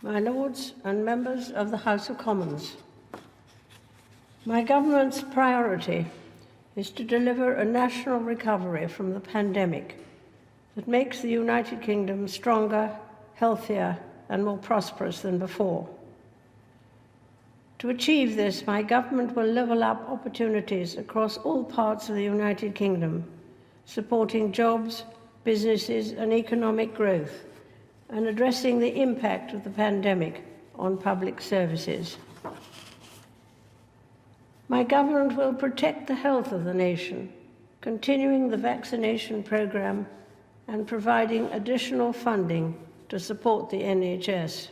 My Lords and members of the House of Commons, my government's priority is to deliver a national recovery from the pandemic that makes the United Kingdom stronger, healthier, and more prosperous than before. To achieve this, my government will level up opportunities across all parts of the United Kingdom, supporting jobs, businesses, and economic growth, and addressing the impact of the pandemic on public services. My government will protect the health of the nation, continuing the vaccination programme and providing additional funding to support the NHS.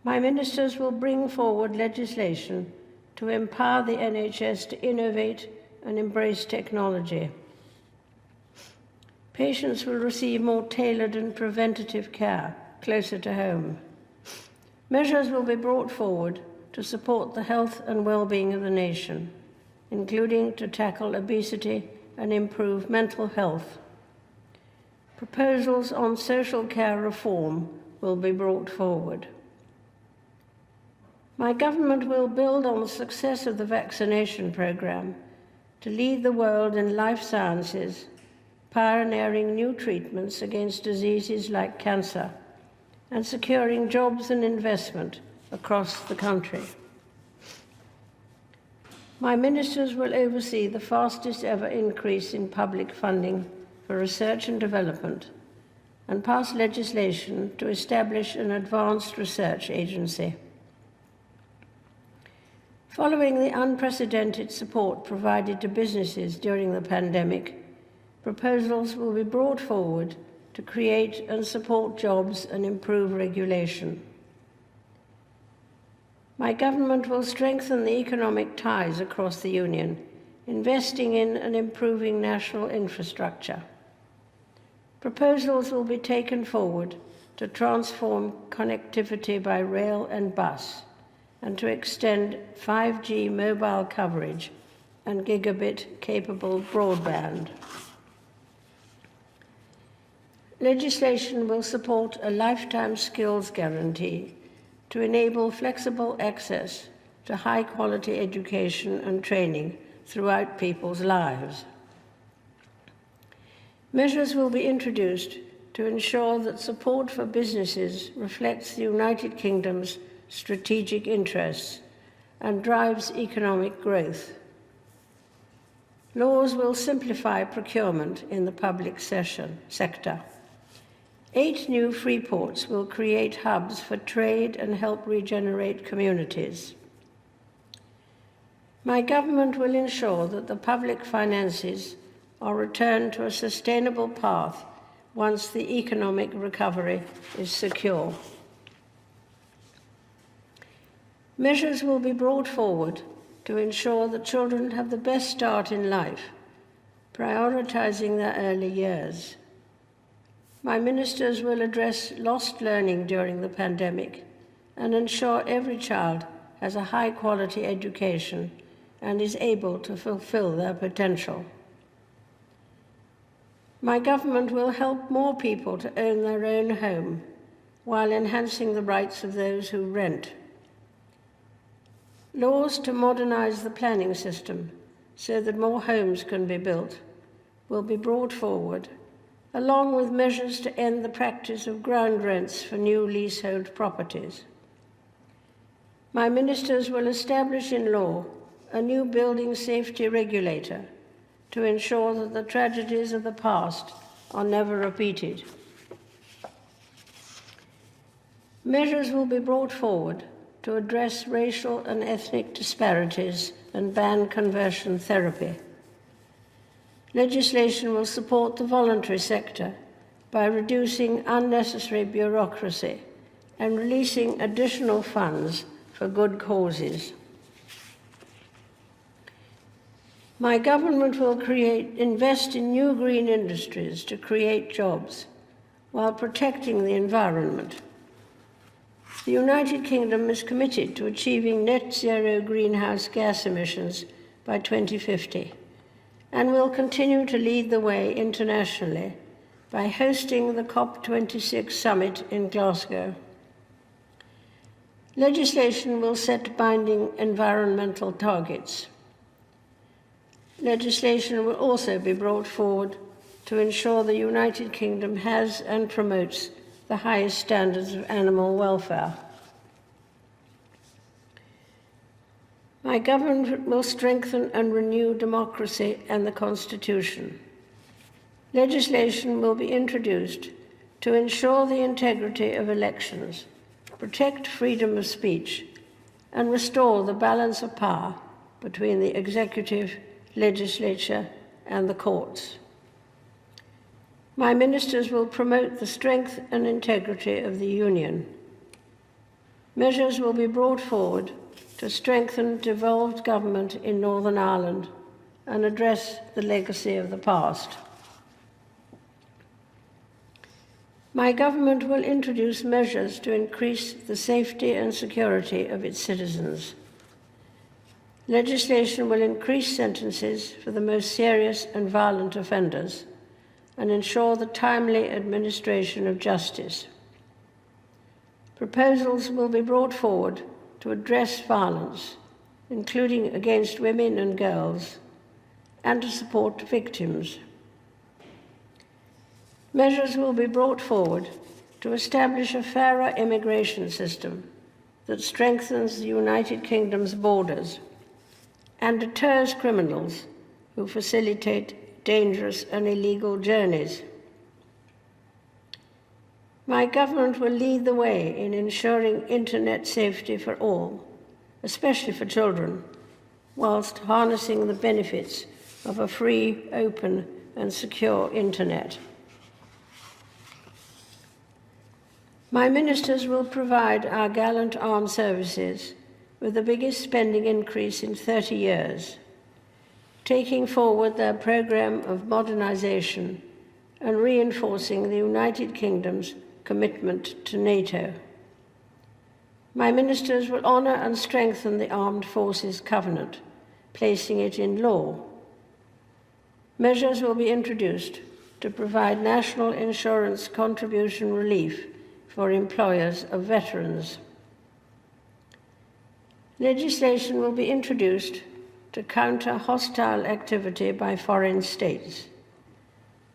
My ministers will bring forward legislation to empower the NHS to innovate and embrace technology. Patients will receive more tailored and preventative care closer to home. Measures will be brought forward to support the health and well-being of the nation, including to tackle obesity and improve mental health. Proposals on social care reform will be brought forward. My government will build on the success of the vaccination programme to lead the world in life sciences, pioneering new treatments against diseases like cancer and securing jobs and investment across the country. My ministers will oversee the fastest ever increase in public funding for research and development and pass legislation to establish an advanced research agency. Following the unprecedented support provided to businesses during the pandemic, proposals will be brought forward to create and support jobs and improve regulation. My government will strengthen the economic ties across the Union, investing in and improving national infrastructure. Proposals will be taken forward to transform connectivity by rail and bus, and to extend 5G mobile coverage and gigabit-capable broadband. Legislation will support a lifetime skills guarantee to enable flexible access to high-quality education and training throughout people's lives. Measures will be introduced to ensure that support for businesses reflects the United Kingdom's strategic interests and drives economic growth. Laws will simplify procurement in the public sector. 8 new free ports will create hubs for trade and help regenerate communities. My government will ensure that the public finances are returned to a sustainable path once the economic recovery is secure. Measures will be brought forward to ensure that children have the best start in life, prioritizing their early years. My ministers will address lost learning during the pandemic and ensure every child has a high-quality education and is able to fulfill their potential. My government will help more people to own their own home while enhancing the rights of those who rent. Laws to modernize the planning system so that more homes can be built will be brought forward, along with measures to end the practice of ground rents for new leasehold properties. My ministers will establish in law a new building safety regulator to ensure that the tragedies of the past are never repeated. Measures will be brought forward to address racial and ethnic disparities and ban conversion therapy. Legislation will support the voluntary sector by reducing unnecessary bureaucracy and releasing additional funds for good causes. My government will invest in new green industries to create jobs while protecting the environment. The United Kingdom is committed to achieving net zero greenhouse gas emissions by 2050 and will continue to lead the way internationally by hosting the COP26 summit in Glasgow Legislation will set binding environmental targets. Legislation will also be brought forward to ensure the United Kingdom has and promotes the highest standards of animal welfare. My government will strengthen and renew democracy and the Constitution. Legislation will be introduced to ensure the integrity of elections, protect freedom of speech, and restore the balance of power between the executive, legislature, and the courts. My ministers will promote the strength and integrity of the Union. Measures will be brought forward to strengthen devolved government in Northern Ireland and address the legacy of the past. My government will introduce measures to increase the safety and security of its citizens. Legislation will increase sentences for the most serious and violent offenders and ensure the timely administration of justice. Proposals will be brought forward to address violence, including against women and girls, and to support victims. Measures will be brought forward to establish a fairer immigration system that strengthens the United Kingdom's borders and deters criminals who facilitate dangerous and illegal journeys. My government will lead the way in ensuring internet safety for all, especially for children, whilst harnessing the benefits of a free, open, and secure internet. My ministers will provide our gallant armed services with the biggest spending increase in 30 years, taking forward their programme of modernisation and reinforcing the United Kingdom's commitment to NATO. My ministers will honour and strengthen the Armed Forces Covenant, placing it in law. Measures will be introduced to provide national insurance contribution relief for employers of veterans. Legislation will be introduced to counter hostile activity by foreign states.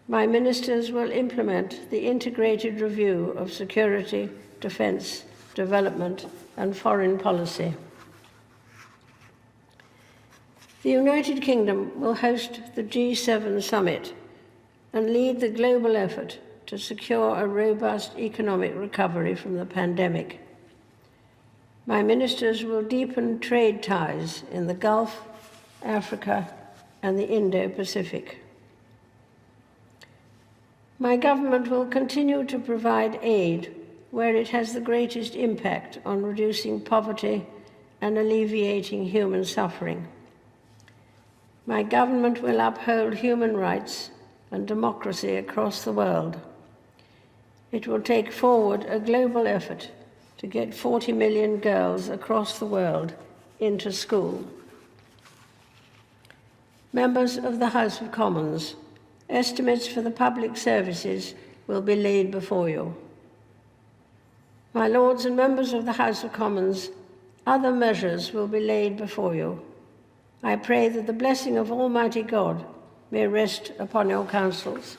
My ministers will implement the integrated review of security, defence, development, and foreign policy. The United Kingdom will host the G7 summit and lead the global effort to secure a robust economic recovery from the pandemic. My ministers will deepen trade ties in the Gulf, Africa, and the Indo-Pacific. My government will continue to provide aid where it has the greatest impact on reducing poverty and alleviating human suffering. My government will uphold human rights and democracy across the world. It will take forward a global effort to get 40 million girls across the world into school. Members of the House of Commons, estimates for the public services will be laid before you. My Lords and members of the House of Commons, other measures will be laid before you. I pray that the blessing of Almighty God may rest upon your councils.